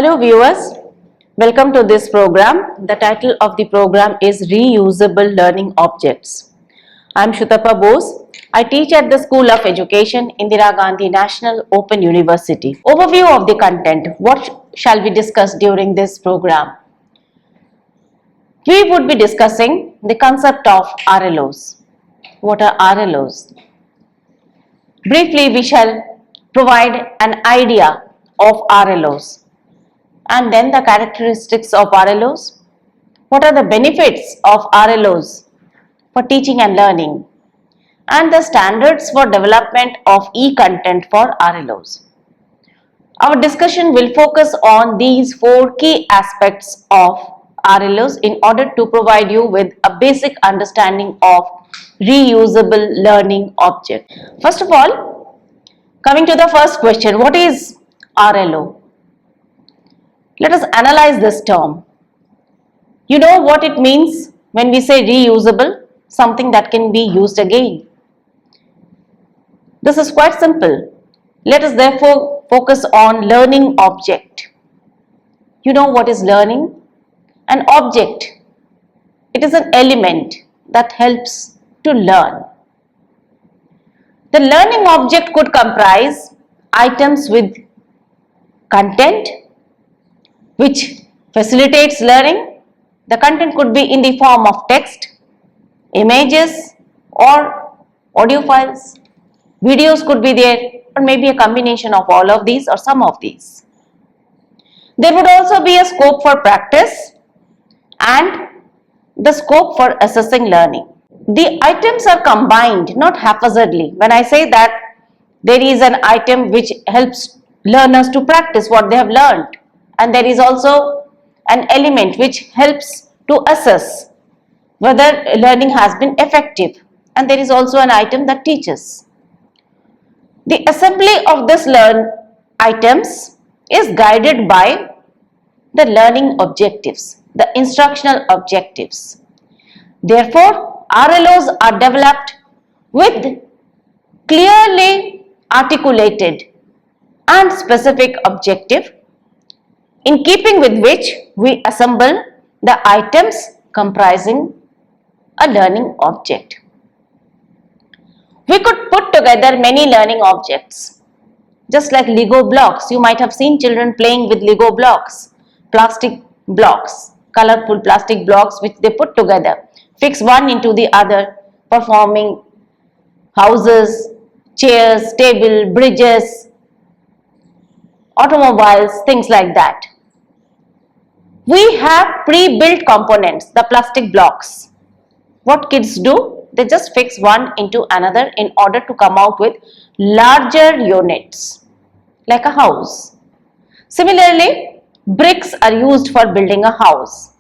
Hello viewers, welcome to this program. The title of the program is Reusable Learning Objects. I am Shutapa Bose. I teach at the School of Education, Indira Gandhi National Open University. Overview of the content. What shall we discuss during this program? We would be discussing the concept of RLOs. What are RLOs? Briefly, we shall provide an idea of RLOs. And then the characteristics of RLOs. What are the benefits of RLOs for teaching and learning? And the standards for development of e-content for RLOs. Our discussion will focus on these four key aspects of RLOs in order to provide you with a basic understanding of reusable learning object. First of all, coming to the first question, what is RLO? Let us analyze this term. You know what it means when we say reusable, something that can be used again. This is quite simple. Let us therefore focus on learning object. You know what is learning? An object. It is an element that helps to learn. The learning object could comprise items with content which facilitates learning. The content could be in the form of text, images or audio files. Videos could be there, or maybe a combination of all of these or some of these. There would also be a scope for practice and the scope for assessing learning. The items are combined, not haphazardly. When I say that there is an item which helps learners to practice what they have learned, and there is also an element which helps to assess whether learning has been effective, and there is also an item that teaches. The assembly of these items is guided by the learning objectives, the instructional objectives. Therefore, RLOs are developed with clearly articulated and specific objective, in keeping with which we assemble the items comprising a learning object. We could put together many learning objects, just like Lego blocks. You might have seen children playing with Lego blocks, plastic blocks, colorful plastic blocks which they put together, fix one into the other, performing houses, chairs, table, bridges, automobiles, things like that. We have pre-built components, the plastic blocks. What kids do? They just fix one into another in order to come out with larger units, like a house. Similarly, bricks are used for building a house.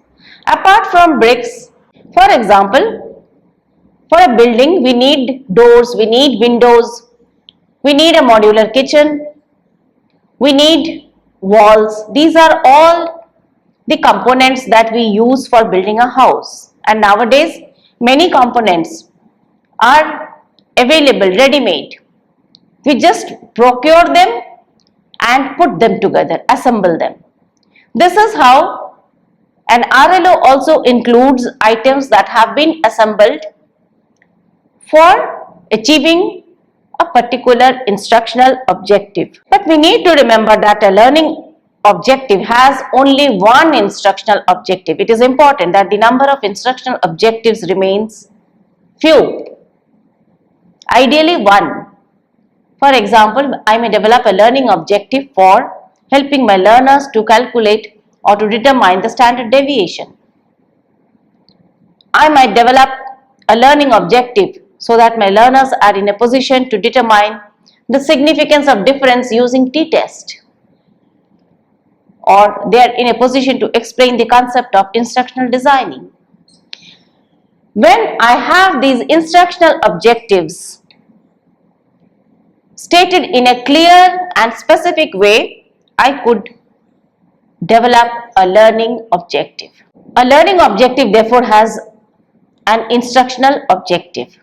Apart from bricks, for example, for a building we need doors, we need windows, we need a modular kitchen, we need walls. These are all the components that we use for building a house. And nowadays, many components are available ready-made. We just procure them and put them together, assemble them. This is how an RLO also includes items that have been assembled for achieving a particular instructional objective. But we need to remember that a learning objective has only one instructional objective. It is important that the number of instructional objectives remains few. Ideally one. For example, I may develop a learning objective for helping my learners to calculate or to determine the standard deviation. I might develop a learning objective so that my learners are in a position to determine the significance of difference using t-test, or they are in a position to explain the concept of instructional designing. When I have these instructional objectives stated in a clear and specific way, I could develop a learning objective. A learning objective therefore has an instructional objective.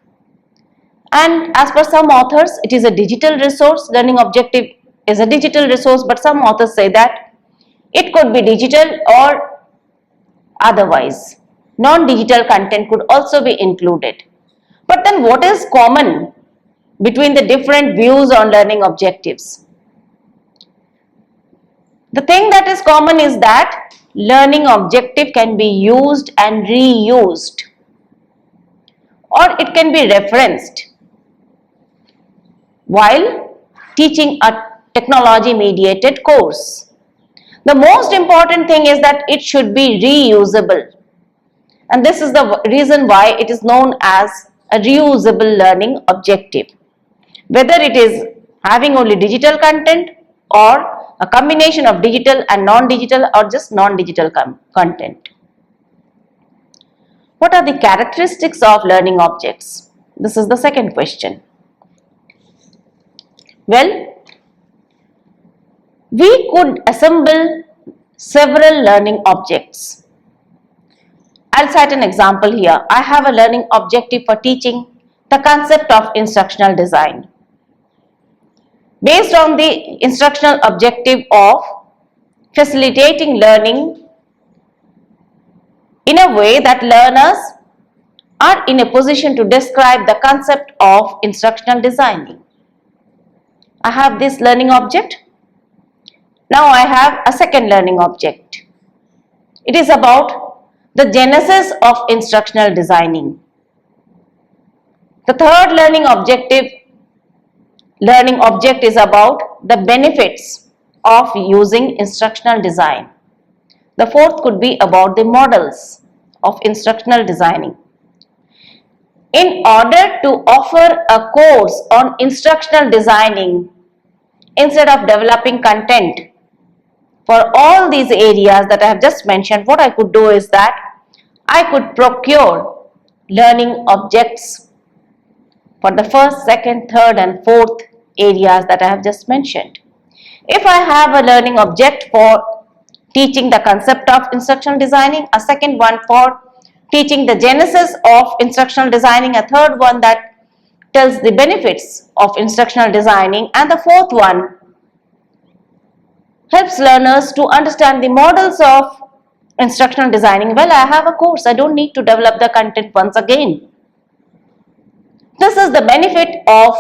And as per some authors, it is a digital resource. Learning objective is a digital resource, but some authors say that It could be digital or otherwise. Non-digital content could also be included. But then what is common between the different views on learning objectives? The thing that is common is that learning objective can be used and reused, or it can be referenced while teaching a technology mediated course. The most important thing is that it should be reusable, and this is the reason why it is known as a reusable learning objective, whether it is having only digital content or a combination of digital and non-digital or just non-digital content. What are the characteristics of learning objects? This is the second question. Well, we could assemble several learning objects. I'll cite an example here. I have a learning objective for teaching the concept of instructional design. Based on the instructional objective of facilitating learning in a way that learners are in a position to describe the concept of instructional designing. I have this learning object. Now I have a second learning object. It is about the genesis of instructional designing. The third learning object is about the benefits of using instructional design. The fourth could be about the models of instructional designing. In order to offer a course on instructional designing, instead of developing content for all these areas that I have just mentioned, what I could do is that I could procure learning objects for the first, second, third and fourth areas that I have just mentioned. If I have a learning object for teaching the concept of instructional designing, a second one for teaching the genesis of instructional designing, a third one that tells the benefits of instructional designing, and the fourth one helps learners to understand the models of instructional designing. Well, I have a course. I don't need to develop the content once again. This is the benefit of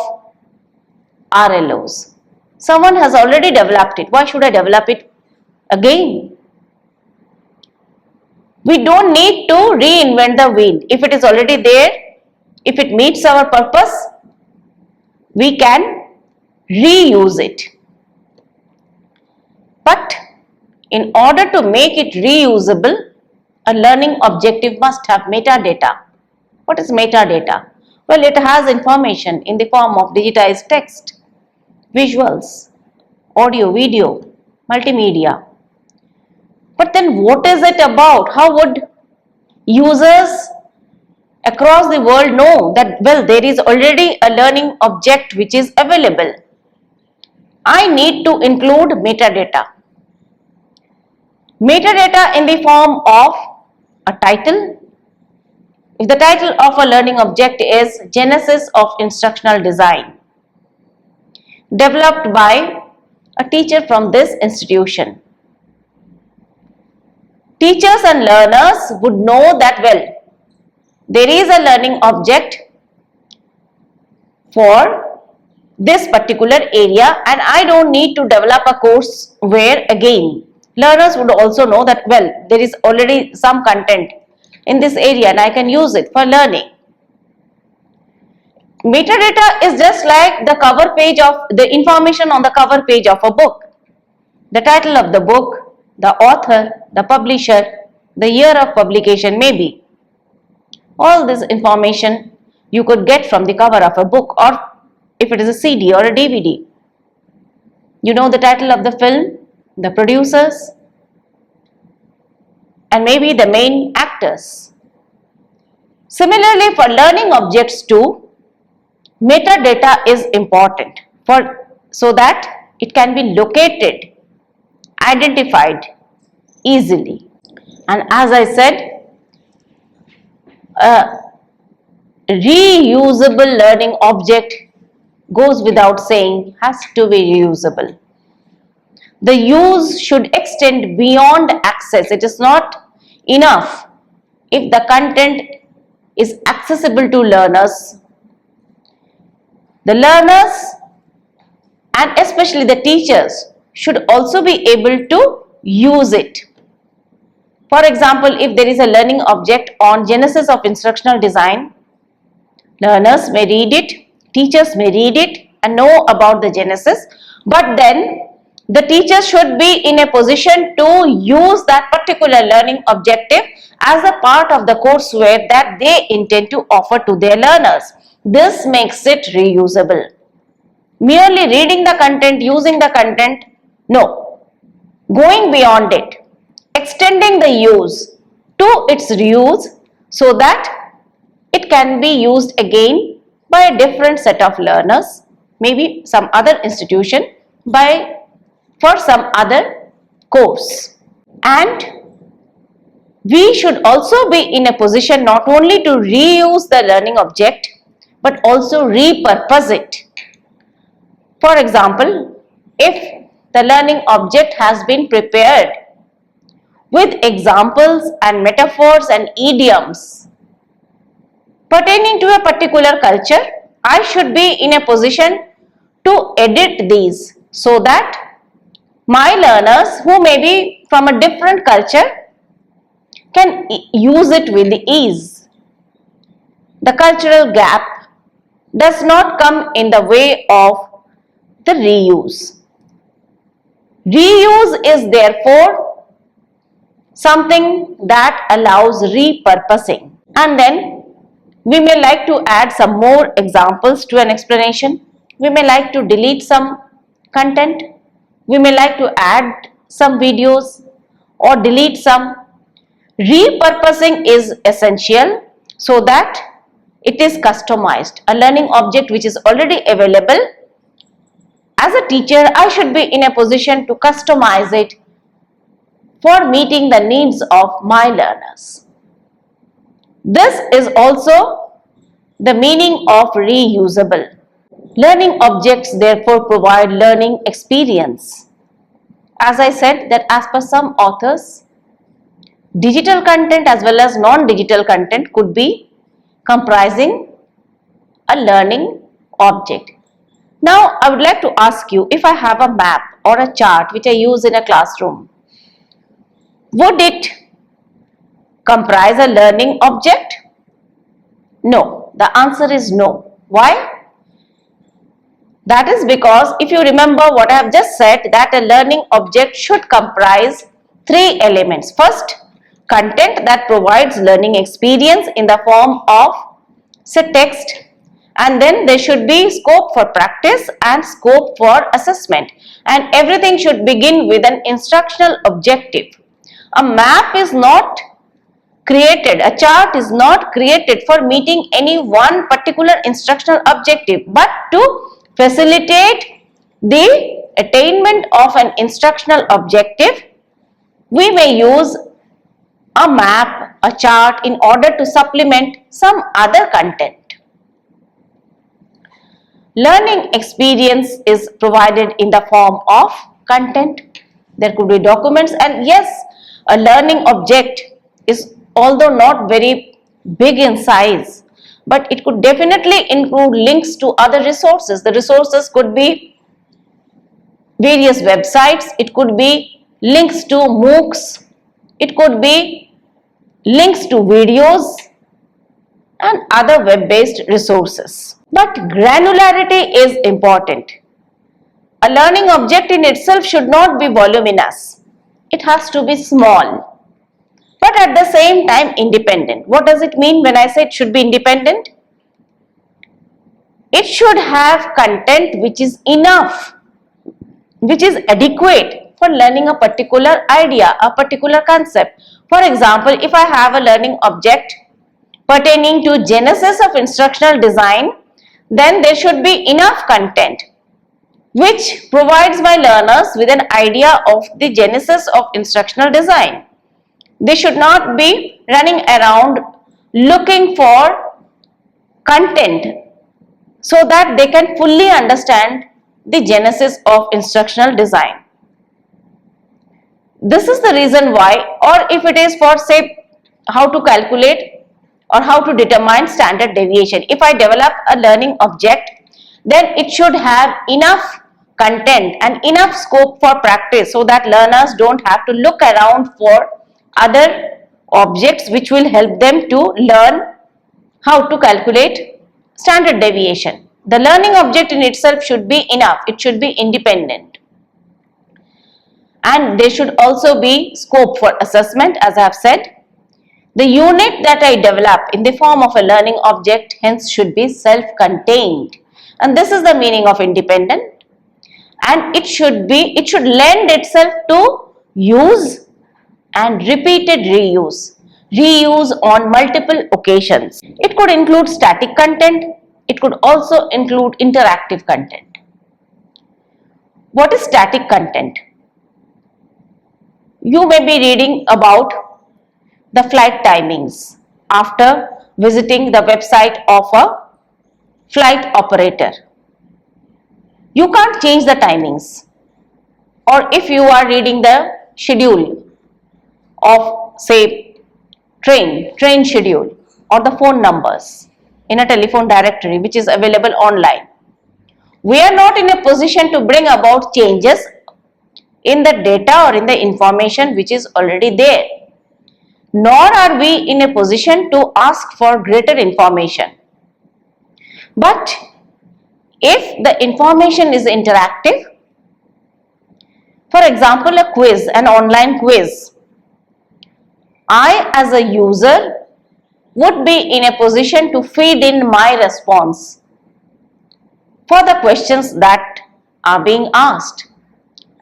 RLOs. Someone has already developed it. Why should I develop it again? We don't need to reinvent the wheel. If it is already there, if it meets our purpose, we can reuse it. But in order to make it reusable, a learning objective must have metadata. What is metadata? Well, it has information in the form of digitized text, visuals, audio, video, multimedia. But then what is it about? How would users across the world know that, well, there is already a learning object which is available? I need to include metadata. Metadata in the form of a title. If the title of a learning object is Genesis of Instructional Design, developed by a teacher from this institution, teachers and learners would know that, well, there is a learning object for this particular area and I don't need to develop a course where again learners would also know that, well, there is already some content in this area and I can use it for learning. Metadata is just like the cover page of the information on the cover page of a book. The title of the book, the author, the publisher, the year of publication maybe. All this information you could get from the cover of a book, or if it is a CD or a DVD. You know the title of the film, the producers, and maybe the main actors. Similarly, for learning objects too, metadata is important so that it can be located, identified easily. And as I said, a reusable learning object goes without saying has to be reusable. The use should extend beyond access. It is not enough if the content is accessible to learners. The learners and especially the teachers should also be able to use it. For example, if there is a learning object on genesis of instructional design, learners may read it, teachers may read it and know about the genesis, but then the teacher should be in a position to use that particular learning objective as a part of the courseware that they intend to offer to their learners. This makes it reusable. Merely reading the content, using the content, no. Going beyond it, extending the use to its reuse so that it can be used again by a different set of learners, maybe some other institution, for some other course. And we should also be in a position not only to reuse the learning object but also repurpose it. For example, if the learning object has been prepared with examples and metaphors and idioms pertaining to a particular culture, I should be in a position to edit these so that my learners who may be from a different culture can use it with ease. The cultural gap does not come in the way of the reuse. Reuse is therefore something that allows repurposing. And then we may like to add some more examples to an explanation. We may like to delete some content. We may like to add some videos or delete some. Repurposing is essential so that it is customized. A learning object which is already available, as a teacher, I should be in a position to customize it for meeting the needs of my learners. This is also the meaning of reusable. Learning objects therefore provide learning experience. As I said that as per some authors, digital content as well as non-digital content could be comprising a learning object. Now, I would like to ask you, if I have a map or a chart which I use in a classroom, would it comprise a learning object? No. The answer is no. Why? That is because if you remember what I have just said, that a learning object should comprise three elements. First, content that provides learning experience in the form of, say, text, and then there should be scope for practice and scope for assessment, and everything should begin with an instructional objective. A map is not created, a chart is not created for meeting any one particular instructional objective, but to facilitate the attainment of an instructional objective, we may use a map, a chart in order to supplement some other content. Learning experience is provided in the form of content. There could be documents, and yes, a learning object is although not very big in size, but it could definitely include links to other resources. The resources could be various websites, it could be links to MOOCs, it could be links to videos and other web-based resources. But granularity is important. A learning object in itself should not be voluminous. It has to be small, but at the same time independent. What does it mean when I say it should be independent? It should have content which is enough, which is adequate for learning a particular idea, a particular concept. For example, if I have a learning object pertaining to genesis of instructional design, then there should be enough content which provides my learners with an idea of the genesis of instructional design. They should not be running around looking for content so that they can fully understand the genesis of instructional design. This is the reason why, or if it is for say how to calculate or how to determine standard deviation. If I develop a learning object, then it should have enough content and enough scope for practice so that learners don't have to look around for other objects which will help them to learn how to calculate standard deviation. The learning object in itself should be enough, it should be independent. And there should also be scope for assessment, as I have said. The unit that I develop in the form of a learning object hence should be self-contained, and this is the meaning of independent. And it should lend itself to use and repeated reuse on multiple occasions. It could include static content, it could also include interactive content. What is static content? You may be reading about the flight timings after visiting the website of a flight operator. You can't change the timings. Or if you are reading the schedule of say train schedule or the phone numbers in a telephone directory which is available online, we are not in a position to bring about changes in the data or in the information which is already there. Nor are we in a position to ask for greater information. But if the information is interactive, for example a quiz, an online quiz, I as a user would be in a position to feed in my response for the questions that are being asked,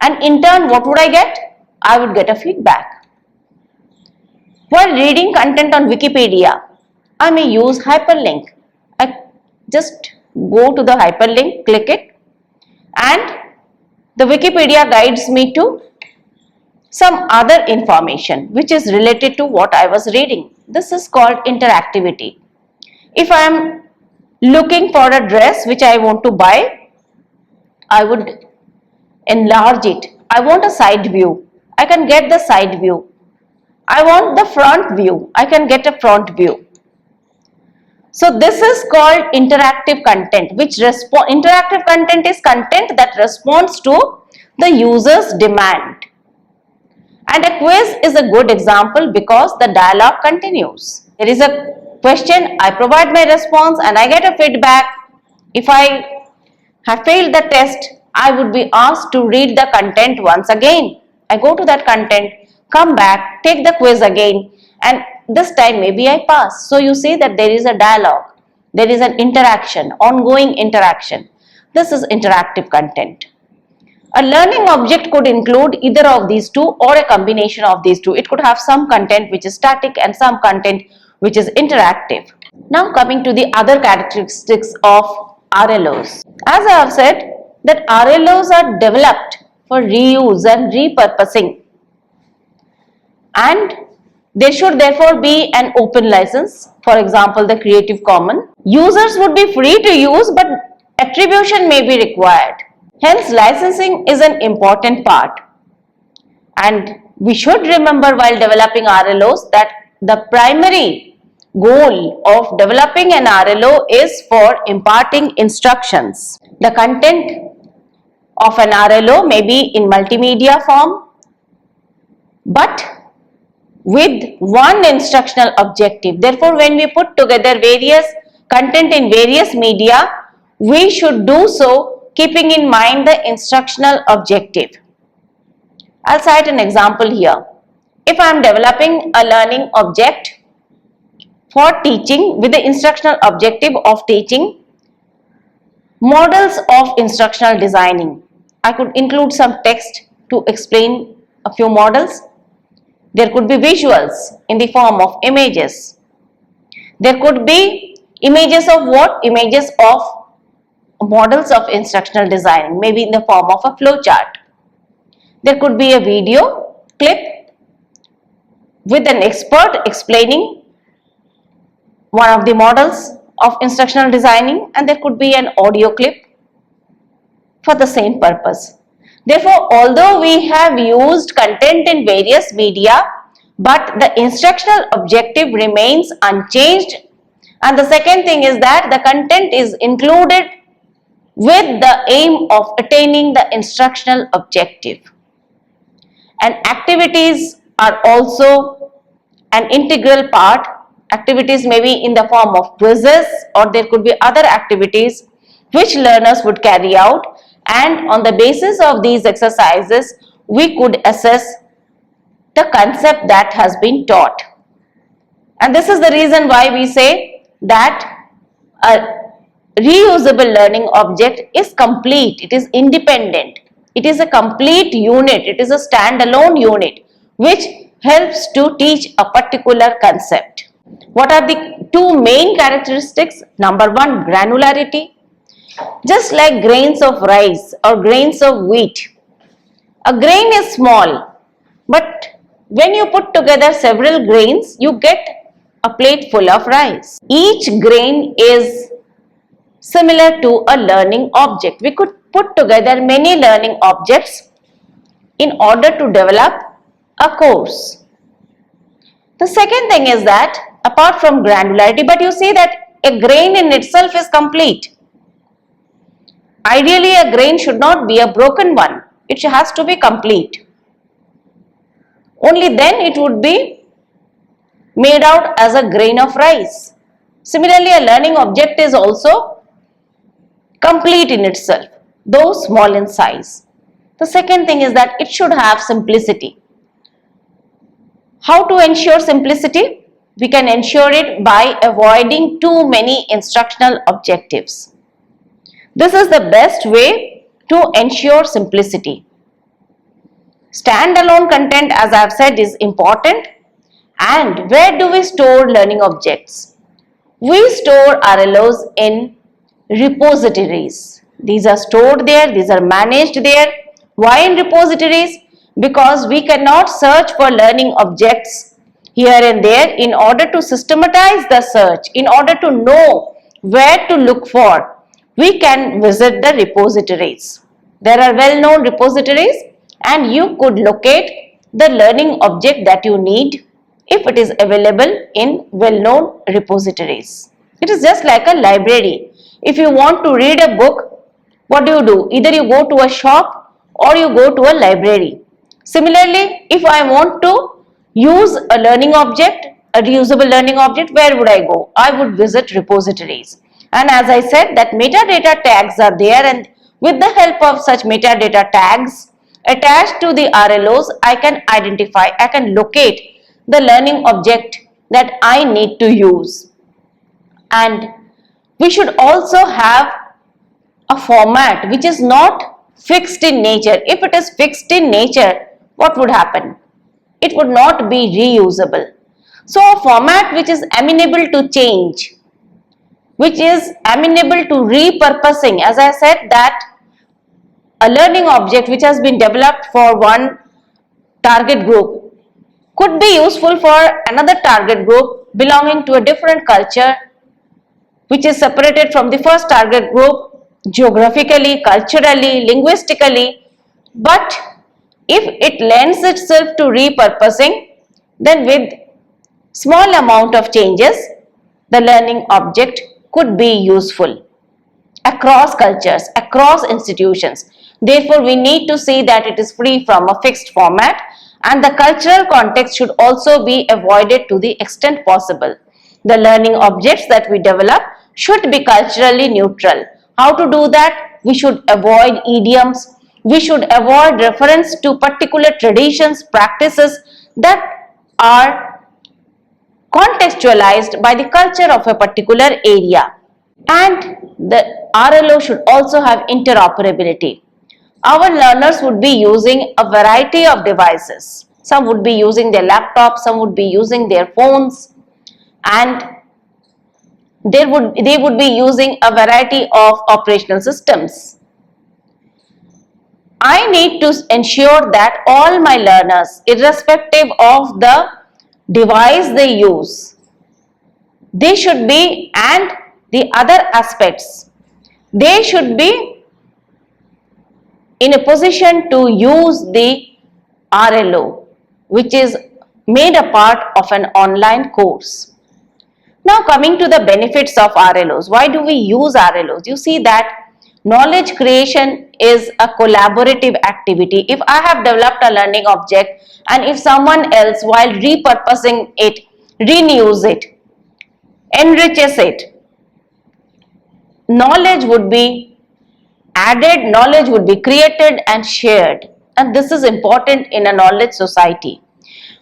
and in turn what would I get? I would get a feedback. While reading content on Wikipedia, I may use hyperlink. I just go to the hyperlink, click it, and the Wikipedia guides me to some other information which is related to what I was reading. This is called interactivity. If I am looking for a dress which I want to buy, I would enlarge it. I want a side view. I can get the side view. I want the front view. I can get a front view. So this is called interactive content, interactive content is content that responds to the user's demand. And a quiz is a good example because the dialogue continues. There is a question, I provide my response and I get a feedback. If I have failed the test, I would be asked to read the content once again. I go to that content, come back, take the quiz again, and this time maybe I pass. So you see that there is a dialogue, there is an interaction, ongoing interaction. This is interactive content. A learning object could include either of these two or a combination of these two. It could have some content which is static and some content which is interactive. Now coming to the other characteristics of RLOs. As I have said that RLOs are developed for reuse and repurposing, and there should therefore be an open license, for example the Creative Commons. Users would be free to use but attribution may be required. Hence licensing is an important part, and we should remember while developing RLOs that the primary goal of developing an RLO is for imparting instructions. The content of an RLO may be in multimedia form but with one instructional objective. Therefore, when we put together various content in various media, we should do so keeping in mind the instructional objective. I'll cite an example here. If I am developing a learning object for teaching with the instructional objective of teaching models of instructional designing, I could include some text to explain a few models. There could be visuals in the form of images. There could be images of what? Images of models of instructional designing, maybe in the form of a flow chart. There could be a video clip with an expert explaining one of the models of instructional designing, and there could be an audio clip for the same purpose. Therefore, although we have used content in various media, but the instructional objective remains unchanged. And the second thing is that the content is included with the aim of attaining the instructional objective. And activities are also an integral part. Activities may be in the form of quizzes, or there could be other activities which learners would carry out, and on the basis of these exercises we could assess the concept that has been taught. And this is the reason why we say that a reusable learning object is complete, it is independent, it is a complete unit, it is a standalone unit which helps to teach a particular concept. What are the two main characteristics? Number one, granularity. Just like grains of rice or grains of wheat, a grain is small, but when you put together several grains, you get a plate full of rice. Each grain is similar to a learning object. We could put together many learning objects in order to develop a course. The second thing is that apart from granularity, but you see that a grain in itself is complete. Ideally, a grain should not be a broken one. It has to be complete. Only then it would be made out as a grain of rice. Similarly, a learning object is also complete in itself, though small in size. The second thing is that it should have simplicity. How to ensure simplicity? We can ensure it by avoiding too many instructional objectives. This is the best way to ensure simplicity. Standalone content, as I have said, is important. And where do we store learning objects? We store RLOs in repositories. These are stored there, these are managed there. Why in repositories? Because we cannot search for learning objects here and there. In order to systematize the search, in order to know where to look for, we can visit the repositories. There are well-known repositories and you could locate the learning object that you need if it is available in well-known repositories. It is just like a library. If you want to read a book, what do? Either you go to a shop or you go to a library. Similarly, if I want to use a learning object, a reusable learning object, where would I go? I would visit repositories. And as I said, that metadata tags are there, and with the help of such metadata tags attached to the RLOs, I can identify, I can locate the learning object that I need to use. And we should also have a format which is not fixed in nature. If it is fixed in nature, what would happen? It would not be reusable. So a format which is amenable to change, which is amenable to repurposing. As I said, that a learning object which has been developed for one target group could be useful for another target group belonging to a different culture which is separated from the first target group geographically, culturally, linguistically. But if it lends itself to repurposing, then with small amount of changes, the learning object could be useful across cultures, across institutions. Therefore, we need to see that it is free from a fixed format, and the cultural context should also be avoided to the extent possible. The learning objects that we develop should be culturally neutral. How to do that? We should avoid idioms. We should avoid reference to particular traditions, practices that are contextualized by the culture of a particular area. And the RLO should also have interoperability. Our learners would be using a variety of devices. Some would be using their laptops, some would be using their phones, and they would be using a variety of operational systems. I need to ensure that all my learners, irrespective of the device they use, they should be, and the other aspects, they should be in a position to use the RLO, which is made a part of an online course. Now coming to the benefits of RLOs, why do we use RLOs? You see that knowledge creation is a collaborative activity. If I have developed a learning object and if someone else while repurposing it, renews it, enriches it, knowledge would be added, knowledge would be created and shared, and this is important in a knowledge society.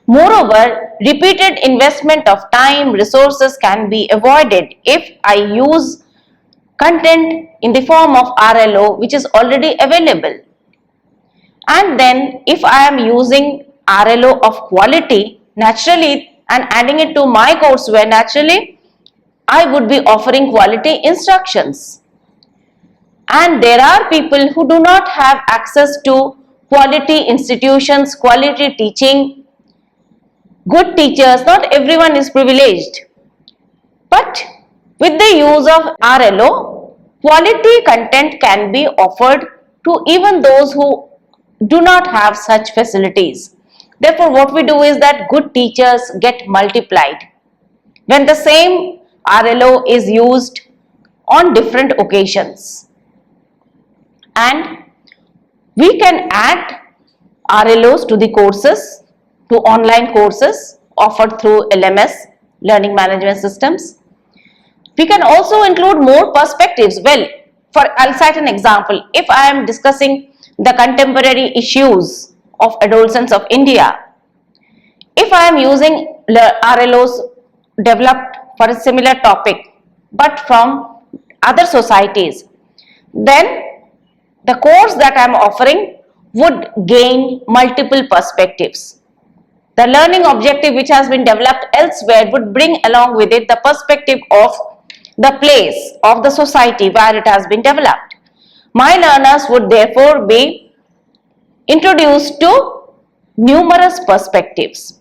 Moreover, repeated investment of time, resources can be avoided if I use content in the form of RLO which is already available. And then if I am using RLO of quality, naturally, and adding it to my courseware, naturally, I would be offering quality instructions. And there are people who do not have access to quality institutions, quality teaching, good teachers. Not everyone is privileged. But with the use of RLO, quality content can be offered to even those who do not have such facilities. Therefore, what we do is that good teachers get multiplied when the same RLO is used on different occasions. And we can add RLOs to the courses, to online courses offered through LMS, learning management systems. We can also include more perspectives. Well, I'll cite an example. If I am discussing the contemporary issues of adolescence of India, if I am using RLOs developed for a similar topic but from other societies, then the course that I am offering would gain multiple perspectives. The learning objective which has been developed elsewhere would bring along with it the perspective of the place, of the society where it has been developed. My learners would therefore be introduced to numerous perspectives.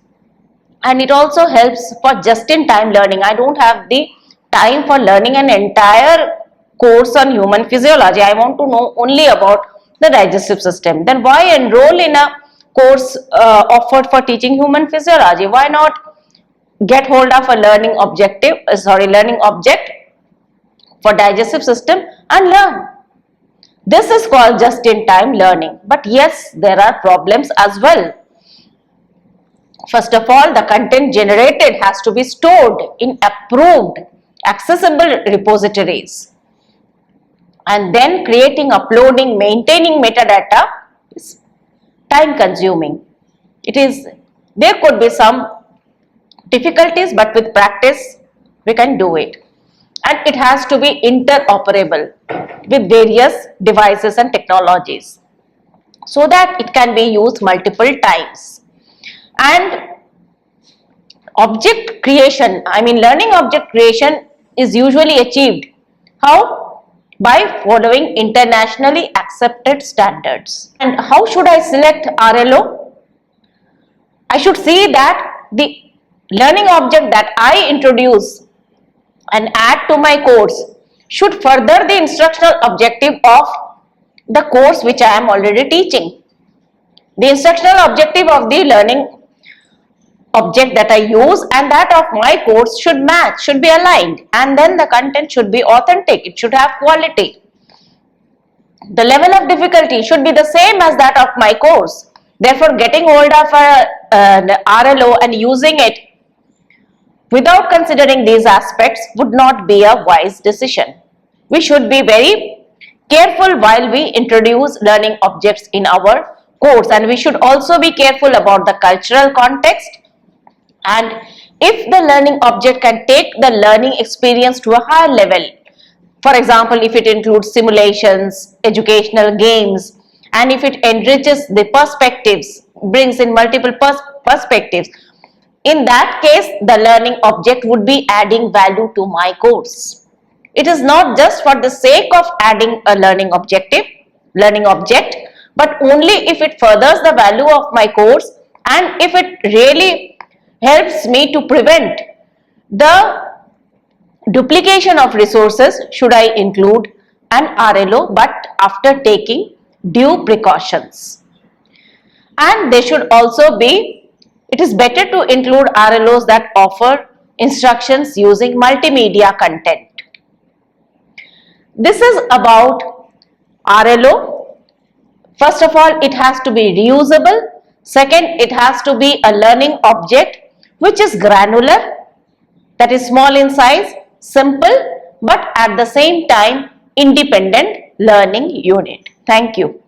And it also helps for just-in-time learning. I don't have the time for learning an entire course on human physiology. I want to know only about the digestive system. Then why enroll in a course offered for teaching human physiology? Why not get hold of a learning object for digestive system and learn? This is called just-in-time learning. But yes, there are problems as well. First of all, the content generated has to be stored in approved, accessible repositories. And then creating, uploading, maintaining metadata is time consuming. There could be some difficulties, but with practice we can do it. And it has to be interoperable with various devices and technologies so that it can be used multiple times. And object creation, learning object creation is usually achieved. How? By following internationally accepted standards. And how should I select RLO? I should see that the learning object that I introduce and add to my course should further the instructional objective of the course which I am already teaching. The instructional objective of the learning object that I use and that of my course should match, should be aligned, and then the content should be authentic, it should have quality. The level of difficulty should be the same as that of my course. Therefore, getting hold of an RLO and using it without considering these aspects would not be a wise decision. We should be very careful while we introduce learning objects in our course, and we should also be careful about the cultural context. And if the learning object can take the learning experience to a higher level, for example, if it includes simulations, educational games, and if it enriches the perspectives, brings in multiple perspectives, in that case, the learning object would be adding value to my course. It is not just for the sake of adding a learning object, but only if it furthers the value of my course and if it really helps me to prevent the duplication of resources should I include an RLO, but after taking due precautions. And they should also be, it is better to include RLOs that offer instructions using multimedia content. This is about RLO. First of all, it has to be reusable. Second, it has to be a learning object which is granular, that is small in size, simple, but at the same time independent learning unit. Thank you.